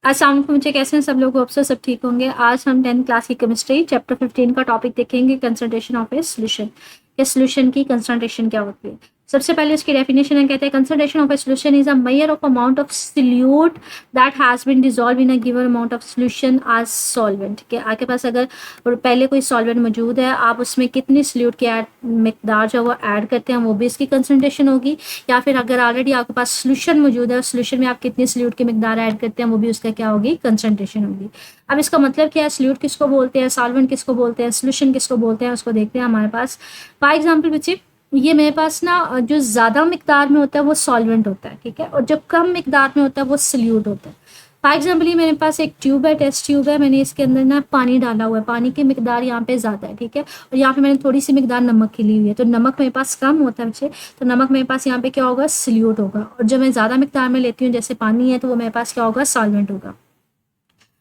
अस्सलाम वालेकुम बच्चे, कैसे हैं सब लोग? होप सो सब ठीक होंगे। आज हम 10th क्लास की केमिस्ट्री चैप्टर 15 का टॉपिक देखेंगे, कंसंट्रेशन ऑफ ए सॉल्यूशन। कि सॉल्यूशन की कंसंट्रेशन क्या होती है। सबसे पहले इसकी डेफिनेशन है, कहते हैं concentration of a solution is a measure of amount of solute that has been dissolved in a given amount of solution as solvent. ठीक है, आपके पास अगर पहले कोई सॉल्वेंट मौजूद है, आप उसमें कितनी सॉल्यूट की मिकदार जो है वो ऐड करते हैं, वो भी इसकी कंसंट्रेशन होगी। या फिर अगर ऑलरेडी आपके पास सॉल्यूशन मौजूद है, सॉल्यूशन में आप कितनी सॉल्यूट की मिकदार ऐड करते हैं, वो भी उसका क्या होगी, कंसंट्रेशन होगी। अब इसका मतलब क्या है, सॉल्यूट किसको बोलते हैं, सॉल्वेंट किसको बोलते हैं, सॉल्यूशन किसको बोलते हैं, उसको देखते हैं। हमारे पास फॉर एग्जांपल बच्चे, ये मेरे पास ना जो ज़्यादा मिकदार में होता है वो सॉल्वेंट होता है, ठीक है, और जो कम मिकदार में होता है वो सॉल्यूट होता है। फॉर एग्जाम्पल ये मेरे पास एक ट्यूब है, टेस्ट ट्यूब है, मैंने इसके अंदर ना पानी डाला हुआ है, पानी की मिकदार यहाँ पे ज़्यादा है, ठीक है, और यहाँ पे मैंने थोड़ी सी मिकदार नमक की ली हुई है, तो नमक मेरे पास कम होता है बच्चे, तो नमक मेरे पास यहाँ पे क्या होगा, सॉल्यूट होगा। और जब मैं ज़्यादा मिकदार में लेती हूँ, जैसे पानी है, तो वो मेरे पास क्या होगा, सॉल्वेंट होगा।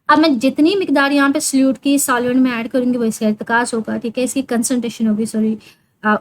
अब मैं जितनी मिकदार यहाँ पे सॉल्यूट की सॉल्वेंट में ऐड करूँगी, वो इसका इर्तिकास होगा, ठीक है, इसकी कंसंट्रेशन होगी, सॉरी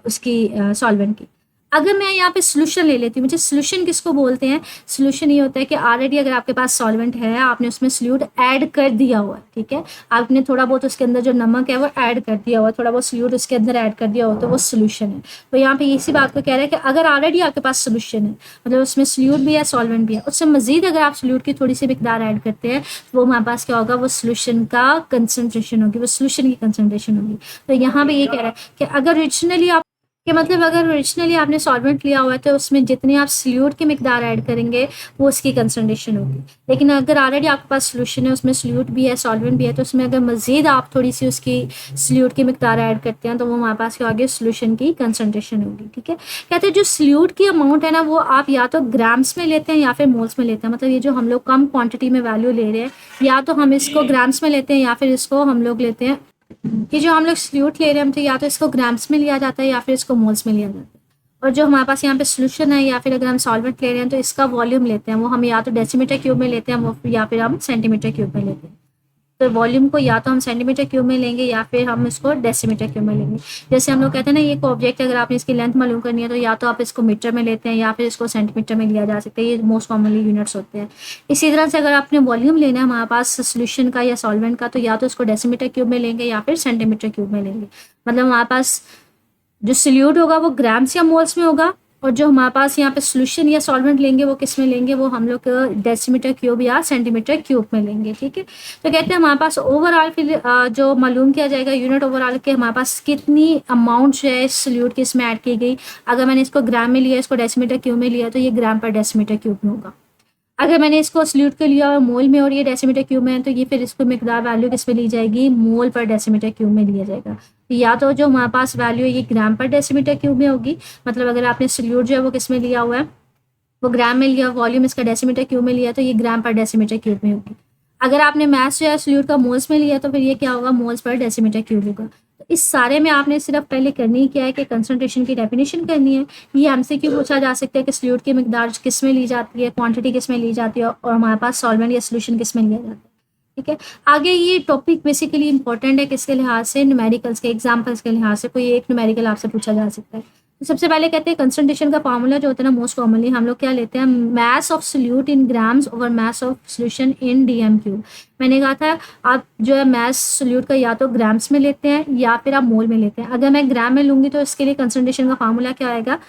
उसकी सॉल्वेंट की। अगर मैं यहाँ पे सॉल्यूशन ले लेती हूँ, मुझे सॉल्यूशन किसको बोलते हैं, सॉल्यूशन ये होता है कि ऑलरेडी अगर आपके पास सॉल्वेंट है, आपने उसमें सॉल्यूट ऐड कर दिया हुआ है, ठीक है, आपने थोड़ा बहुत उसके अंदर जो नमक है वो ऐड कर दिया हुआ है, थोड़ा बहुत सॉल्यूट उसके अंदर ऐड कर दिया हुआ, तो वो सॉल्यूशन है। तो यहाँ पे इसी बात को कह रहा है कि अगर ऑलरेडी आपके पास सॉल्यूशन है, मतलब उसमें सॉल्यूट भी है, सॉल्वेंट भी है, उससे मजीद अगर आप सॉल्यूट की थोड़ी सी मिकदार ऐड करते हैं, तो वो हमारे पास क्या होगा, वो सॉल्यूशन का कंसंट्रेशन होगी, वो सॉल्यूशन की कंसंट्रेशन होगी। तो यहाँ पे ये कह रहा है कि अगर ओरिजिनली आप कि मतलब अगर ओरिजिनली आपने सॉल्वेंट लिया हुआ है, तो उसमें जितनी आप सॉल्यूट की मिकदार ऐड करेंगे, वो उसकी कंसंट्रेशन होगी। लेकिन अगर ऑलरेडी आपके पास सॉल्यूशन है, उसमें सॉल्यूट भी है, सॉल्वेंट भी है, तो उसमें अगर मजीद आप थोड़ी सी उसकी सॉल्यूट की मिकदार ऐड करते हैं, तो वो हमारे पास क्या आगे सॉल्यूशन की कंसंट्रेशन होगी। ठीक है, कहते हैं जो सॉल्यूट की अमाउंट है ना, वो आप या तो ग्राम्स में लेते हैं या फिर मोल्स में लेते हैं। मतलब ये जो हम लोग कम क्वांटिटी में वैल्यू ले रहे हैं, या तो हम इसको ग्राम्स में लेते हैं या फिर इसको हम लोग लेते हैं, ये जो हम लोग सॉल्यूट ले रहे हैं, तो या तो इसको ग्राम्स में लिया जाता है या फिर इसको मोल्स में लिया जाता है। और जो हमारे पास यहाँ पे सॉल्यूशन है, या फिर अगर हम सॉल्वेंट ले रहे हैं, तो इसका वॉल्यूम लेते हैं, वो हम या तो डेसीमीटर क्यूब में लेते हैं, वो या फिर हम सेंटीमीटर क्यूब में लेते हैं। तो वॉल्यूम को या तो हम सेंटीमीटर क्यूब में लेंगे या फिर हम इसको डेसीमीटर क्यूब में लेंगे। जैसे हम लोग कहते हैं ना, ये एक ऑब्जेक्ट अगर आपने इसकी लेंथ मालूम करनी है, तो या तो आप इसको मीटर में लेते हैं या फिर इसको सेंटीमीटर में लिया जा सकता है। ये मोस्ट कॉमनली यूनिट्स होते हैं। इसी तरह से अगर आपने वॉल्यूम लेना है हमारे पास सोल्यूशन का या सॉल्वेंट का, तो या तो इसको डेसीमीटर क्यूब में लेंगे या फिर सेंटीमीटर क्यूब में लेंगे। मतलब हमारे पास जो सॉल्यूट होगा वो ग्राम्स या मोल्स में होगा, और जो हमारे पास यहाँ पे सॉल्यूशन या सॉल्वेंट लेंगे वो किस में लेंगे, वो हम लोग डेसीमीटर क्यूब या सेंटीमीटर क्यूब में लेंगे। ठीक है, तो कहते हैं हमारे पास ओवरऑल फिर जो मालूम किया जाएगा यूनिट ओवरऑल के हमारे पास कितनी अमाउंट जो है सॉल्यूट की इसमें ऐड की गई। अगर मैंने इसको ग्राम में लिया, इसको डेसीमीटर क्यूब में लिया, तो ये ग्राम पर डेसीमीटर क्यूब में होगा। अगर मैंने इसको सॉल्यूट के लिया मोल में और ये डेसीमीटर क्यूब में है, तो ये फिर इसको मिकदार वैल्यू किस में ली जाएगी, मोल पर डेसीमीटर क्यूब में लिया जाएगा। या तो जो हमारे पास वैल्यू है ये ग्राम पर डेसीमीटर क्यूब में होगी, मतलब अगर आपने सॉल्यूट जो है वो किस में लिया हुआ है, वो ग्राम में लिया, वॉल्यूम इसका डेसीमीटर क्यूब में लिया, तो ये ग्राम पर डेसीमीटर क्यूब में होगी। अगर आपने मास जो है सॉल्यूट का मोल्स में लिया, तो फिर ये क्या होगा, मोल्स पर डेसीमीटर क्यूब होगा। तो इस सारे में आपने सिर्फ पहले करनी क्या है कि कंसंट्रेशन की डेफिनेशन करनी है। ये हमसे क्यों पूछा जा सकता है कि सॉल्यूट की मिकदार किस में ली जाती है, क्वांटिटी किस में ली जाती है, और हमारे पास सॉल्वेंट या सॉल्यूशन किस में लिया जाता है। ठीक है, आगे ये टॉपिक बेसिकली इंपॉर्टेंट है किसके लिहाज से, न्यूमेरिकल्स के एग्जाम्पल्स के लिहाज से। कोई एक न्यूमेरिकल आपसे पूछा जा सकता है। तो सबसे पहले कहते हैं कंसंट्रेशन का फार्मूला जो होता है ना, मोस्ट कॉमनली हम लोग क्या लेते हैं, mass of solute in grams over mass of solution in DM cube. मैंने कहा था आप जो है मास सोल्यूट का या तो ग्राम्स में लेते हैं या फिर आप मोल में लेते हैं। अगर मैं ग्राम में लूंगी तो इसके लिए कंसंट्रेशन का फार्मूला क्या आएगा,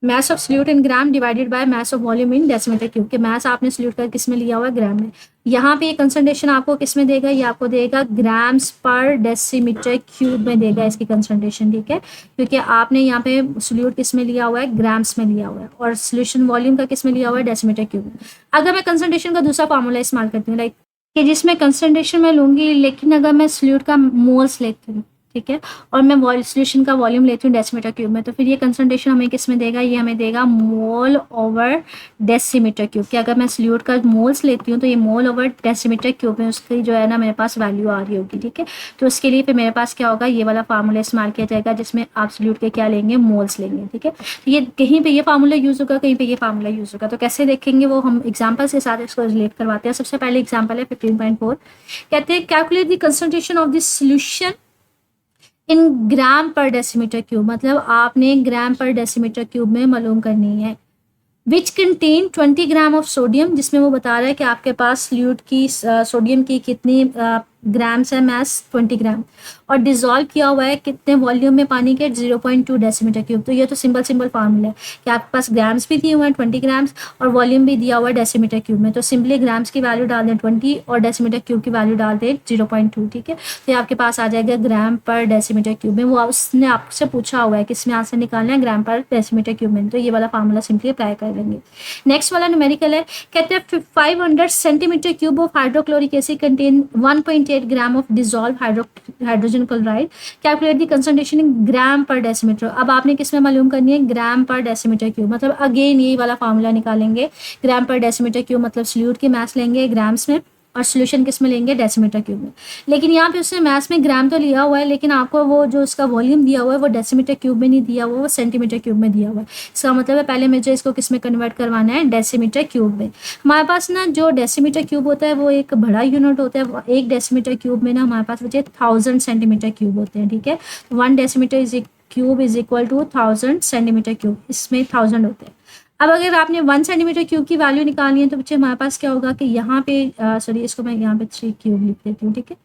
mass of solute in gram divided by mass of volume in decimetre cube. के मास आपने सोल्यूट का किस में लिया हुआ है, ग्राम में। यहाँ पे ये कंसंट्रेशन आपको किस में देगा, ये आपको देगा ग्राम्स पर डेसीमीटर क्यूब में देगा इसकी कंसंट्रेशन। ठीक है, क्योंकि आपने यहाँ पे सोल्यूट किस में लिया हुआ है, ग्राम्स में लिया हुआ है, और सोल्यूशन वॉल्यूम का किस में लिया हुआ है, डेसीमीटर क्यूब में। अगर मैं कंसंट्रेशन का दूसरा फार्मूला इस्तेमाल करती हूँ, लाइक कि जिसमें कंसंट्रेशन में लूंगी, लेकिन अगर मैं सोल्यूट का मोल्स लेती हूँ, ठीक है, और मैं सॉल्यूशन का वॉल्यूम लेती हूँ डेसीमीटर क्यूब में, तो फिर ये कंसंट्रेशन हमें किस में देगा, ये हमें देगा मोल ओवर डेसीमीटर क्यूब। कि अगर मैं सॉल्यूट का मोल्स लेती हूँ, तो ये मोल ओवर डेसीमीटर क्यूब में उसकी जो है ना मेरे पास वैल्यू आ रही होगी। ठीक है, तो उसके लिए फिर मेरे पास क्या होगा, ये वाला फार्मूला इस्तेमाल किया जाएगा, जिसमें आप सॉल्यूट के क्या लेंगे, मोल्स लेंगे। ठीक है, तो ये कहीं पर ये फार्मूला यूज़ होगा, कहीं पर ये फार्मूला यूज़ होगा। तो कैसे देखेंगे वो हम एग्जाम्पल्स के साथ इसको रिलेट करवाते हैं। सबसे पहले एग्जाम्पल है 15.4, कहते हैं calculate the concentration of this solution in gram per decimetre cube. मतलब आपने ग्राम पर डेसीमीटर क्यूब में मालूम करनी है। Which contain 20 gram of sodium, जिसमें वो बता रहा है कि आपके पास फ्लूइड की सोडियम की कितनी ग्राम्स है, मैस 20 ग्राम, और डिजोल्व किया हुआ है कितने वॉल्यूम में पानी के 0.2 डेसीमीटर क्यूब। तो ये तो सिंपल फार्मूला है कि आपके पास ग्राम्स भी दिए हुए हैं 20 ग्राम्स और वॉल्यूम भी दिया हुआ है डेसीमीटर क्यूब में। तो सिंपली ग्राम्स की वैल्यू डाल दें 20 और डेसीमीटर क्यूब की वैल्यू डाल दें 0.2, ठीक है। तो ये आपके पास आ जाएगा ग्राम पर डेसीमीटर क्यूब में। वो उसने आपसे पूछा हुआ है कि इसमें आंसर निकालना है ग्राम पर डेसीमीटर क्यूब में, तो ये वाला फार्मूला सिंपली अप्लाई कर लेंगे। नेक्स्ट वाला न्यूमेरिकल है, कहते हैं 500 centimetre cube of hydrochloric acid contain 1.8 gram of dissolve hydrogen chloride, calculate the concentration in gram per decimetre. अब आपने किस में मालूम करनी है, ग्राम पर डेसीमीटर क्यूब। मतलब अगेन यही वाला फार्मूला निकालेंगे, ग्राम पर डेसीमीटर क्यूब मतलब सॉल्यूट की मास लेंगे ग्राम्स में और सोल्यूशन किस में लेंगे, डेसीमीटर क्यूब में। लेकिन यहाँ पे उसने मैथ्स में ग्राम तो लिया हुआ है, लेकिन आपको वो जो उसका वॉल्यूम दिया हुआ है वो डेसीमीटर क्यूब में नहीं दिया हुआ, वो सेंटीमीटर क्यूब में दिया हुआ है। इसका मतलब है पहले मुझे इसको किस में कन्वर्ट करवाना है, डेसीमीटर क्यूब में। हमारे पास ना जो डेसीमीटर क्यूब होता है वो एक बड़ा यूनिट होता है। एक डेसीमीटर क्यूब में ना हमारे पास बचे 1000 सेंटीमीटर क्यूब होते हैं, ठीक है। 1 decimetre cube is equal to 1000 centimetre cube, इसमें 1000 होते हैं। अब अगर आपने 1 सेंटीमीटर क्यूब की वैल्यू निकालनी है तो बच्चे हमारे पास क्या होगा कि यहाँ पे सॉरी इसको मैं यहाँ पे 3 क्यूब लिख देती हूँ, ठीक है।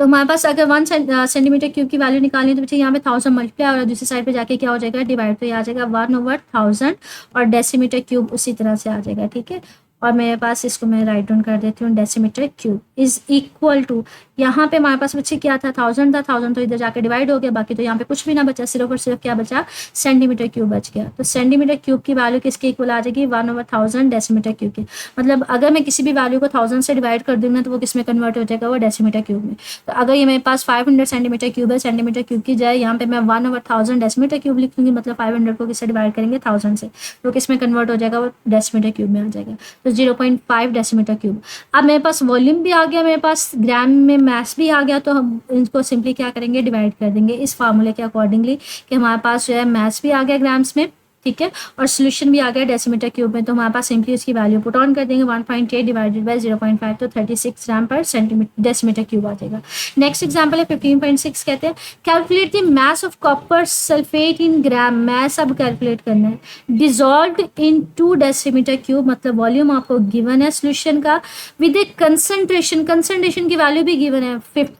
तो हमारे पास अगर 1 सेंटीमीटर क्यूब की वैल्यू निकालनी है तो बच्चे यहाँ पे 1000 मल्टीप्लाई और दूसरी साइड पे जाके क्या हो जाएगा, डिवाइड। तो ये आ जाएगा 1/1000 और डेसीमीटर क्यूब उसी तरह से आ जाएगा, ठीक है। और मेरे पास इसको मैं राइट डाउन कर देती हूँ, decimetre cube is equal to, यहाँ पे हमारे पास बच्चे क्या था, 1000 था, 1000 तो इधर जाके डिवाइड हो गया, बाकी तो यहाँ पे कुछ भी ना बचा, सिर्फ और सिर्फ क्या बचा, सेंटीमीटर क्यूब बच गया। तो सेंटीमीटर क्यूब की वैल्यू किसके इक्वल आ जाएगी, 1/1000 डेसीमीटर क्यूब की। मतलब अगर मैं किसी भी वैल्यू को 1000 से डिवाइड कर दूंगा तो वो किस में कन्वर्ट हो जाएगा, वो डेसीमीटर क्यूब में। तो अगर ये मेरे पास 500 सेंटीमीटर क्यूब है, सेंटीमीटर क्यूब की जाए यहाँ पे मैं 1/1000 डेसीमीटर क्यूब लिख लूंगी, मतलब 500 को किससे डिवाइड करेंगे, 1000 से, तो किस में कन्वर्ट हो जाएगा, वो डेसीमीटर क्यूब में आ जाएगा। तो 0.5 डेसीमीटर क्यूब। अब मेरे पास वॉल्यूम भी आ गया, मेरे पास ग्राम में मास भी आ गया, तो हम इनको सिंपली क्या करेंगे, डिवाइड कर देंगे इस फार्मूले के अकॉर्डिंगली कि हमारे पास जो है मास भी आ गया ग्राम्स में, ठीक है, और सोल्यूशन भी आ गया डेसीमीटर क्यूब में। तो हमारे पास सिंपली उसकी वैल्यू पुट ऑन कर देंगे, 1.8 डिवाइडेड बाय 0.5 तो 36 ग्राम पर सेंटीमीटर डेसीमीटर क्यूब आ जाएगा। नेक्स्ट एग्जांपल है 15.6, कहते हैं calculate the mass of copper sulphate in gram. Mass अब कैलकुलेट करना है, डिजॉल्व्ड इन 2 डेसीमीटर क्यूब, मतलब वॉल्यूम आपको गिवन है सोल्यूशन का, विद ए कंसंट्रेशन की वैल्यू भी गिवन है 15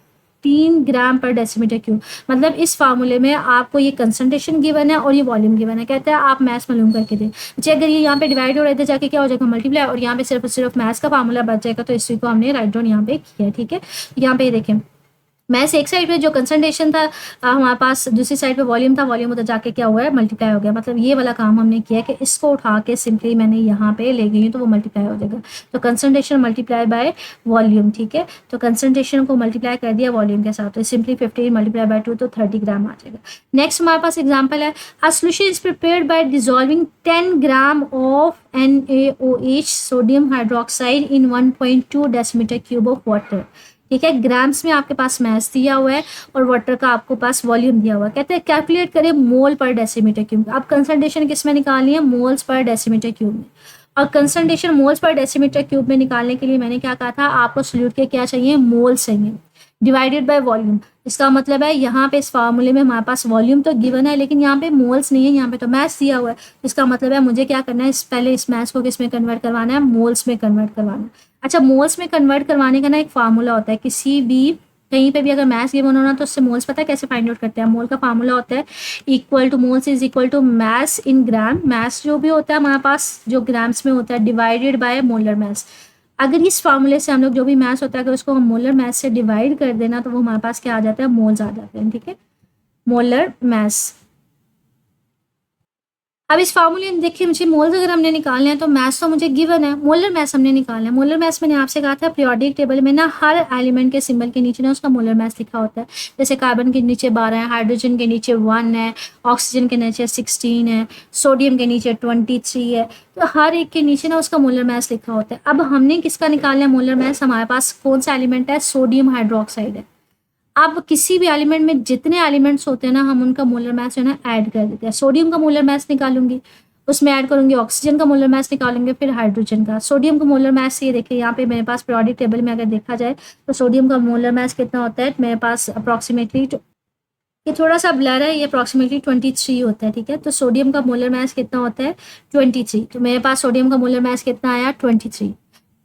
ग्राम पर डेसीमीटर क्यूब। मतलब इस फार्मूले में आपको ये कंसंट्रेशन गिवन है और ये वॉल्यूम गिवन है। कहते हैं आप मैथ्स मालूम करके दें, बच्चे अगर ये यहाँ पे डिवाइड हो रहे थे जाके क्या हो जाएगा, मल्टीप्लाई, और यहाँ पे सिर्फ मैथ्स का फार्मूला बच जाएगा। तो इसी को हमने राइट डाउन यहाँ पे किया है, ठीक है। यहाँ पे देखें, मैथ्स एक साइड पे जो कंसंट्रेशन था हमारे पास, दूसरी साइड पे वॉल्यूम था, वॉल्यूम उधर जाके क्या हुआ है, मल्टीप्लाई हो गया। मतलब ये वाला काम हमने किया कि इसको उठा के सिंपली मैंने यहाँ पे ले गई हूँ तो वो मल्टीप्लाई हो जाएगा। तो कंसंट्रेशन मल्टीप्लाई बाय वॉल्यूम, ठीक है। तो कंसंट्रेशन को मल्टीप्लाई कर दिया वॉल्यूम के साथ, तो सिंपली 15 मल्टीप्लाई बाय 2 तो 30 ग्राम आ जाएगा। नेक्स्ट हमारे पास एग्जाम्पल है, a solution is prepared by dissolving 10 gram of NaOH sodium hydroxide in 1.2 decimetre cube of water, ठीक है। ग्राम्स में आपके पास मैस दिया हुआ है और वाटर का आपको पास वॉल्यूम दिया हुआ है। कहते हैं कैलकुलेट करें मोल पर डेसीमीटर क्यूब। अब कंसंट्रेशन किस में निकालनी है, मोल्स पर डेसीमीटर क्यूब में। और concentration moles per decimetre cube में निकालने के लिए मैंने क्या कहा था, आपको सोल्यूट के क्या चाहिए, मोल्स चाहिए, डिवाइडेड बाय वॉल्यूम। इसका मतलब है यहाँ पे इस फार्मूले में हमारे पास वॉल्यूम तो गिवन है लेकिन यहाँ पे मोल्स नहीं है, यहाँ पे तो मैस दिया हुआ है। इसका मतलब है मुझे क्या करना है, पहले इस मैस को किस में कन्वर्ट करवाना है, मोल्स में कन्वर्ट करवाना है। अच्छा, मोल्स में कन्वर्ट करवाने का ना एक फार्मूला होता है, किसी भी कहीं पे भी अगर मैथ्स गिवन होना तो उससे मोल्स पता है कैसे फाइंड आउट करते हैं। मोल का फार्मूला होता है equal to, moles is equal to mass in gram, mass जो भी होता है हमारे पास जो ग्राम्स में होता है, डिवाइडेड बाय मोलर मैस। अगर इस फार्मूले से हम लोग जो भी मैस होता है अगर उसको हम मोलर मैस से डिवाइड कर देना तो वो हमारे पास क्या आ जाता है, मोल्स आ जाते हैं, ठीक है, मोलर मैस। अब इस फार्मूले में देखिए, मुझे मोल्स अगर हमने निकालने हैं तो मैथ्स तो मुझे गिवन है, मोलर मैथ्स हमने निकालना है। मोलर मैथ्स मैंने आपसे कहा था पीरियोडिक टेबल में ना हर एलिमेंट के सिंबल के नीचे ना उसका मोलर मैथ्स लिखा होता है। जैसे कार्बन के नीचे 12 है, हाइड्रोजन के नीचे 1 है, ऑक्सीजन के नीचे 16 है, सोडियम के नीचे 23 है। तो हर एक के नीचे ना उसका मोलर मैथ्स लिखा होता है। अब हमने किसका निकालना है मोलर मैथ्स, हमारे पास कौन सा एलिमेंट है, सोडियम हाइड्रोक्साइड है। अब किसी भी एलिमेंट में जितने एलिमेंट्स होते हैं ना हम उनका मोलर मैथ्स जो है ना ऐड कर देते हैं। सोडियम का मोलर मैथ्स निकालूंगी, उसमें ऐड करूंगी ऑक्सीजन का मोलर मैथ्स निकालेंगे, फिर हाइड्रोजन का। सोडियम का मोलर मैथ्स ये देखिए यहाँ पे मेरे पास पीरियोडिक टेबल में अगर देखा जाए तो सोडियम का मोलर मैथ्स कितना होता है, मेरे पास अप्रॉक्सीमेटली ये थोड़ा सा ब्लर है, ये अप्रॉक्सीमेटली 23 होता है, ठीक है। तो सोडियम का मोलर मास कितना होता है 23, तो मेरे पास सोडियम का मोलर मास कितना आया 23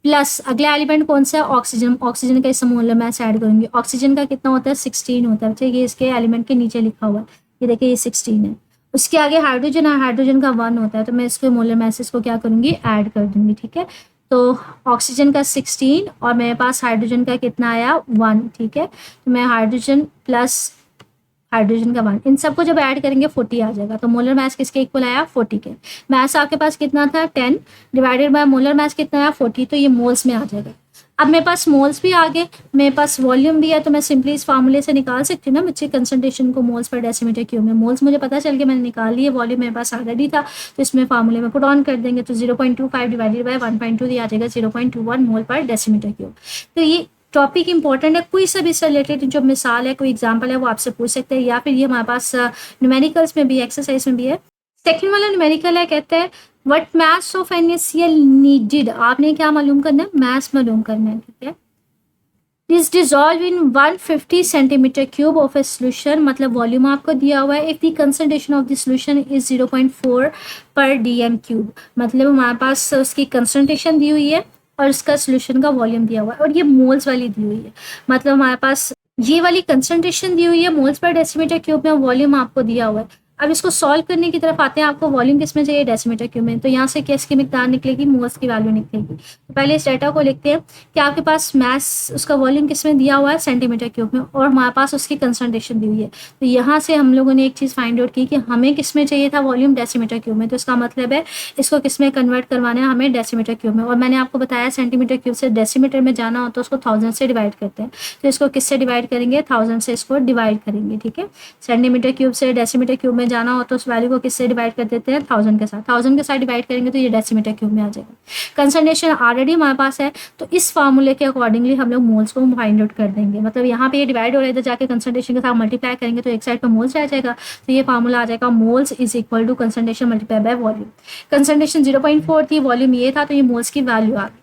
प्लस अगला एलिमेंट कौन सा है ऑक्सीजन, ऑक्सीजन का इसमें मोलर मास ऐड करूंगी, ऑक्सीजन का कितना होता है 16 होता है बच्चे, ये इसके एलिमेंट के नीचे लिखा हुआ है, ये देखिए ये 16 है। उसके आगे हाइड्रोजन है, हाइड्रोजन का 1 होता है, तो मैं इसके मोलर मासेस को क्या करूंगी ऐड कर दूंगी, ठीक है। तो ऑक्सीजन का 16 और मेरे पास हाइड्रोजन का कितना आया 1, ठीक है। तो मैं हाइड्रोजन प्लस हाइड्रोजन का 1 इन सबको जब ऐड करेंगे 40 आ जाएगा, तो मोलर मास किसके इक्वल आया 40 के। मास आपके पास कितना था 10 डिवाइडेड बाय मोलर मास कितना आया 40, तो ये मोल्स में आ जाएगा। अब मेरे पास मोल्स भी आ गए, मेरे पास वॉल्यूम भी है, तो मैं सिंपली इस फार्मूले से निकाल सकती हूँ ना बच्चे कंसंट्रेशन को मोल्स पर डेसीमीटर क्यूब में। मोल्स मुझे पता चल के मैंने निकाल लिए, वॉल्यूम मेरे पास ऑलरेडी था, तो इसमें फार्मूले में पुट ऑन कर देंगे, तो 0.25 डिवाइडेड बाय 1.2 दिया जाएगा 0.21 मोल पर डेसीमीटर क्यूब। तो ये टॉपिक इंपॉर्टेंट है, कोई सा भी इससे रिलेटेड जो मिसाल है कोई एग्जाम्पल है वो आपसे पूछ सकते हैं, या फिर ये हमारे पास न्यूमेरिकल्स में भी एक्सरसाइज में भी है। सेकेंड वाला न्यूमेरिकल है, कहते हैं what mass of NaCl needed, आपने क्या मालूम करना है मास मालूम करना है, ठीक है। Is dissolve in 150 centimetre cube of a solution, मतलब वॉल्यूम आपको दिया हुआ है, if the concentration of the solution is 0.4 पर dm क्यूब, मतलब हमारे पास उसकी कंसंट्रेशन दी हुई है और इसका सोल्यूशन का वॉल्यूम दिया हुआ है, और ये मोल्स वाली दी हुई है, मतलब हमारे पास ये वाली कंसंट्रेशन दी हुई है मोल्स पर डेसीमीटर क्यूब में, वॉल्यूम आपको दिया हुआ है। अब इसको सॉल्व करने की तरफ आते हैं, आपको वॉल्यूम किस में चाहिए डेसीमीटर क्यूब में, तो यहाँ से किस की मिकदार निकलेगी मोल्स की वैल्यू निकलेगी। तो पहले इस डाटा को लिखते हैं कि आपके पास मास उसका वॉल्यूम किस में दिया हुआ है सेंटीमीटर क्यूब में, और हमारे पास उसकी कंसंट्रेशन दी हुई है। तो यहाँ से हम लोगों ने एक चीज़ फाइंड आउट की कि हमें किस में चाहिए था वॉल्यूम डेसीमीटर क्यूब में, तो इसका मतलब है इसको किस में कन्वर्ट करवाना है हमें डेसीमीटर क्यूब में। और मैंने आपको बताया सेंटीमीटर क्यूब से डेसीमीटर में जाना हो तो उसको 1000 से डिवाइड करते हैं, तो इसको किससे डिवाइड करेंगे 1000 से इसको डिवाइड करेंगे, ठीक है। सेंटीमीटर क्यूब से डेसीमीटर क्यूब में जाना हो तो उस वैल्यू को किससे डिवाइड कर देते हैं 1000 के साथ, 1000 के साथ डिवाइड करेंगे तो ये डेसीमीटर क्यूब में आ जाएगा। कंसंट्रेशन ऑलरेडी हमारे पास है, तो इस फार्मूले के अकॉर्डिंगली हम लोग मोल्स को फाइंड आउट कर देंगे, मतलब यहाँ पे ये डिवाइड हो रहा है, इधर जाके कंसंट्रेशन के साथ मल्टीप्लाई करेंगे तो एक साइड पर मोल्स रह जाएगा, तो ये फार्मूला आ जाएगा moles is equal to concentration multiply by volume. Concentration 0.4 थी, वॉल्यूम ये था, तो ये मोल्स की वैल्यू आ गई।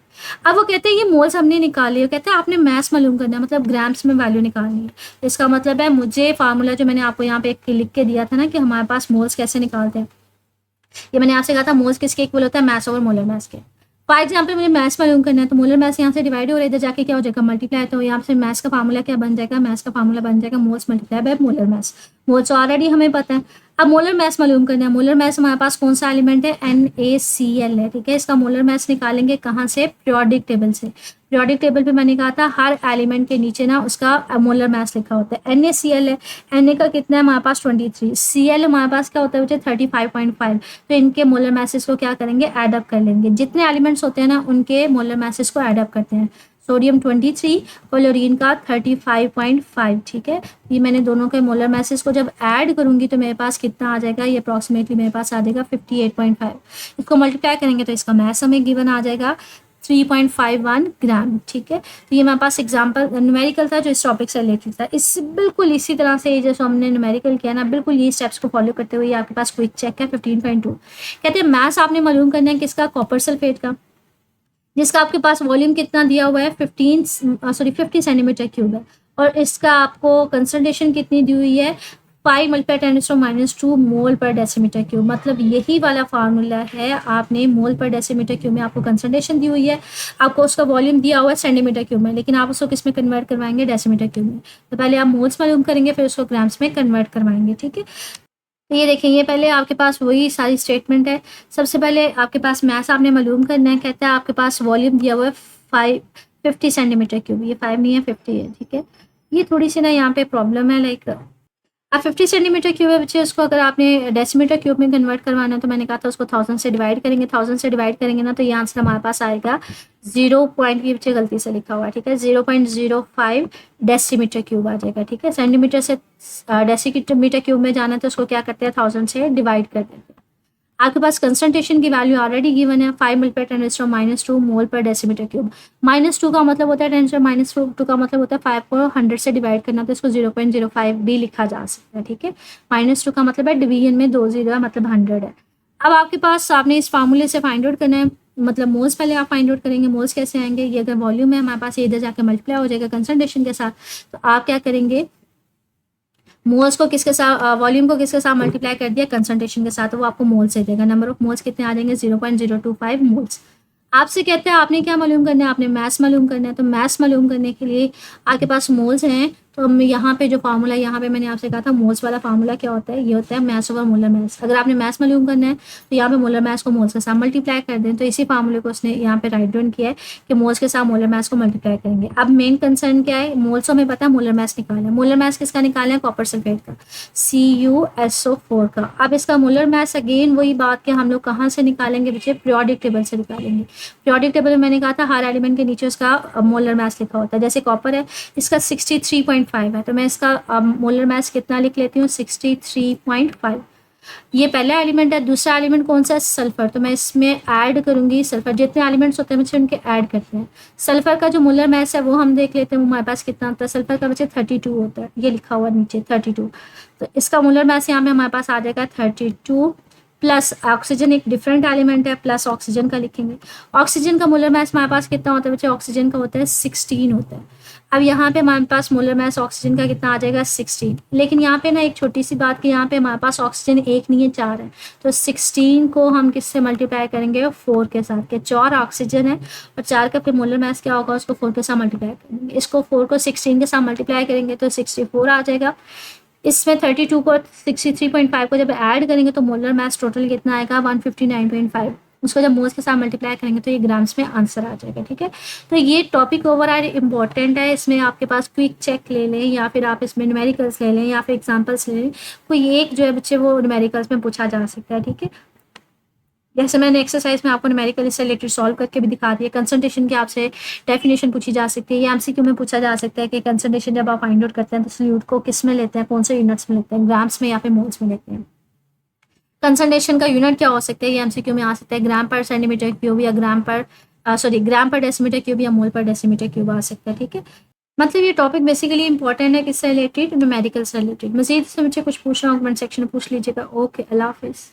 अब वो कहते हैं ये मोल्स हमने निकाली है, कहते हैं आपने मैस मालूम करना है, मतलब ग्राम्स में वैल्यू निकालनी है। इसका मतलब है मुझे फार्मूला जो मैंने आपको यहाँ पे लिख के दिया था ना कि हमारे पास मोल्स कैसे निकालते हैं, ये मैंने आपसे कहा था मोल्स किसके इक्वल होता है मैस ओवर मोलर मास के। फॉर एग्जाम्पल मुझे मैस मालूम करना है, तो मोलर मास यहाँ से डिवाइड हो रहा है, इधर जाके क्या हो जाएगा मल्टीप्लाई, तो यहाँ से मैस का फार्मूला क्या बन जाएगा, मैस का फार्मूला बन जाएगा moles multiply by molar mass. Moles already हमें पता है, अब मोलर मास मालूम करना है। मोलर मास हमारे पास कौन सा एलिमेंट है NaCl है, ठीक है। इसका मोलर मास निकालेंगे कहाँ से पीरियोडिक टेबल से। पीरियोडिक टेबल पे मैंने कहा था हर एलिमेंट के नीचे ना उसका मोलर मास लिखा होता है। NaCl है, Na का कितना है हमारे पास 23, Cl हमारे पास क्या होता है बच्चे 35.5, तो इनके मोलर मासेस को क्या करेंगे ऐड अप कर लेंगे, जितने एलिमेंट्स होते हैं ना उनके मोलर मासेस को ऐड अप करते हैं। सोडियम 23, क्लोरीन का 35.5, ठीक है। ये मैंने दोनों के मोलर मासेस को जब ऐड करूंगी तो मेरे पास कितना आ जाएगा, ये अप्रॉक्सीमेटली मेरे पास आ जाएगा 58.5। इसको मल्टीप्लाई करेंगे तो इसका मास हमें गिवन आ जाएगा 3.51 ग्राम, ठीक है। तो ये मेरे पास एग्जाम्पल न्यूमेरिकल था जो इस टॉपिक से रिलेटेड था। इस बिल्कुल इसी तरह से जैसे हमने न्यूमेरिकल किया ना, बिल्कुल ये स्टेप्स को फॉलो करते हुए आपके पास क्विक चेक है 15.2। कहते हैं मास आपने मालूम करना है किसका कॉपर सल्फेट का, जिसका आपके पास वॉल्यूम कितना दिया हुआ है 50 सेंटीमीटर क्यूब है, और इसका आपको कंसंट्रेशन कितनी दी हुई है 5 मल्टीप्लाई 10⁻⁻² मोल पर डेसीमीटर क्यूब। मतलब यही वाला फार्मूला है, आपने मोल पर डेसीमीटर क्यूब में आपको कंसंट्रेशन दी हुई है, आपको उसका वॉल्यूम दिया हुआ है सेंटीमीटर क्यूब में, लेकिन आप उसको किस में कन्वर्ट करवाएंगे डेसीमीटर क्यूब में। तो पहले आप मोल्स मालूम करेंगे फिर उसको ग्राम्स में कन्वर्ट करवाएंगे, ठीक है। तो ये देखें, ये पहले आपके पास वही सारी स्टेटमेंट है। सबसे पहले आपके पास मैस आपने मालूम करना है, कहता है आपके पास वॉल्यूम दिया हुआ है 50 सेंटीमीटर क्यूब, ये 5 नहीं है 50 है, ठीक है। ये थोड़ी सी ना यहाँ पे प्रॉब्लम है, लाइक अब 50 सेंटीमीटर क्यूब है बच्चे, उसको अगर आपने डेसीमीटर क्यूब में कन्वर्ट करवाना है तो मैंने कहा था उसको 1000 से डिवाइड करेंगे, 1000 से डिवाइड करेंगे ना तो ये आंसर हमारे पास आएगा 0 पॉइंट, ये बच्चे गलती से लिखा हुआ है, ठीक है, 0.05 डेसीमीटर क्यूब आ जाएगा, ठीक है। सेंटीमीटर से डेसीमीटर क्यूब में जाना है तो उसको क्या करते हैं 1000 से डिवाइड कर देते हैं। आपके पास कंसंट्रेशन की वैल्यू ऑलरेडी गिवन है 5 मल्टीप्लाई 10⁻² मोल पर डेसीमीटर क्यूब। -2 का मतलब होता है 10⁻² का मतलब होता है 5 को 100 से डिवाइड करना, तो इसको 0.05 भी लिखा जा सकता है, ठीक है। -2 का मतलब है डिवीजन में 2 0 है, मतलब 100 है। अब आपके पास आपने इस फार्मूले से फाइंड आउट करना है, मतलब मोल्स पहले आप फाइंड आउट करेंगे। मोल्स कैसे आएंगे, ये अगर वॉल्यूम है हमारे पास ये इधर जाकर मल्टीप्लाई हो जाएगा कंसंट्रेशन के साथ, तो आप क्या करेंगे मोल्स को किसके साथ, वॉल्यूम को किसके साथ मल्टीप्लाई कर दिया, कंसंट्रेशन के साथ, तो वो आपको मोल से देगा। नंबर ऑफ मोल्स कितने आ जाएंगे, 0.025 मोल्स। आपसे कहते हैं आपने क्या मालूम करना है, आपने मैथ्स मालूम करना है। तो मैथ्स मालूम करने के लिए आपके पास मोल्स हैं, तो हम यहाँ पे जो फार्मूला, यहाँ पे मैंने आपसे कहा था मोल्स वाला फार्मूला क्या होता है, ये होता है मैथ्स ओवर मोलर मैथ्स। अगर आपने मैथ्स मालूम करना है तो यहाँ पे मोलर मैथ्स को मोल्स के साथ मल्टीप्लाई कर दें, तो इसी फार्मूले को उसने यहाँ पे राइट डाउन किया है कि मोल्स के साथ मोलर मैथ्स को मल्टीप्लाई करेंगे। अब मेन कंसर्न क्या है, मोल्स हमें पता है, मोलर मैथ्स निकालना है। मोलर मैथ्स किसका निकालना है, कॉपर सल्फेट का, CuSO4 का। अब इसका मोलर मैथ्स अगेन वही बात कि हम लोग कहाँ से निकालेंगे बच्चे, पीरियोडिक टेबल से निकालेंगे। पीरियोडिक टेबल में मैंने कहा था हर एलिमेंट के नीचे उसका मोलर मैथ्स लिखा होता है। जैसे कॉपर है, इसका 63.5 है, तो मैं इसका मोलर मैथ्स कितना लिख लेती हूँ, 63.5। ये पहला एलिमेंट है। दूसरा एलिमेंट कौन सा है, सल्फर, तो मैं इसमें ऐड करूंगी सल्फर। जितने एलिमेंट्स होते हैं बच्चे उनके ऐड करते हैं। सल्फर का जो मोलर मैथ्स है वो हम देख लेते हैं, वो हमारे पास कितना होता है। सल्फर का बच्चे 32 होता है, ये लिखा हुआ नीचे 32। तो इसका मोलर मैथ्स यहाँ पे हमारे पास आ जाएगा 32 प्लस ऑक्सीजन, एक डिफरेंट एलिमेंट है, प्लस ऑक्सीजन का लिखेंगे। ऑक्सीजन का मोलर मैथ्स हमारे पास कितना होता है बच्चे, ऑक्सीजन का होता है 16 होता है। अब यहाँ पे हमारे पास मोलर मैथ्स ऑक्सीजन का कितना आ जाएगा, 16। लेकिन यहाँ पे ना एक छोटी सी बात कि यहाँ पे हमारे पास ऑक्सीजन एक नहीं है, 4 है। तो 16 को हम किससे मल्टीप्लाई करेंगे, 4 के साथ, के 4 ऑक्सीजन है और 4 का फिर मोलर मैथ्स क्या होगा, उसको 4 के साथ मल्टीप्लाई करेंगे। इसको 4 को 16 के साथ मल्टीप्लाई करेंगे तो 64 आ जाएगा। इसमें 32 को 63.5 को जब ऐड करेंगे तो मोलर मैथ्स टोटल कितना आएगा, 159.5। उसको जब मोल्स के साथ मल्टीप्लाई करेंगे तो ये ग्राम्स में आंसर आ जाएगा। ठीक है, तो ये टॉपिक ओवरऑल इंपॉर्टेंट है। इसमें आपके पास क्विक चेक ले लें, या फिर आप इसमें न्यूमेरिकल्स ले लें, या फिर एग्जांपल्स ले लें। कोई एक जो है बच्चे वो न्यूमेरिकल्स में पूछा जा सकता है। ठीक है, जैसे मैंने एक्सरसाइज में आपको न्यूमेरिकल इससे रिलेटेड सॉल्व करके भी दिखा दिया। कंसंट्रेशन की आपसे डेफिनेशन पूछी जा सकती है, या एमसीक्यू में पूछा जा सकता है कि कंसंट्रेशन जब आप फाइंड आउट करते हैं तो सल्यूट को किस में लेते हैं, कौन से यूनिट्स में लेते हैं, ग्राम्स में या फिर मोल्स में लेते हैं। कंसंट्रेशन का यूनिट क्या हो सकता है, ये एमसीक्यू में आ सकता है, ग्राम पर सेंटीमीटर क्यूब या ग्राम पर डेसीमीटर क्यूब या मोल पर डेसीमीटर क्यूब आ सकता है। ठीक है, मतलब ये टॉपिक बेसिकली इंपॉर्टेंट है, किससे रिलेटेड, न्यूमेरिकल से रिलेटेड। मजीद से मुझे कुछ पूछना हो कमेंट सेक्शन में पूछ लीजिएगा। ओके, अल्लाह हाफिज़।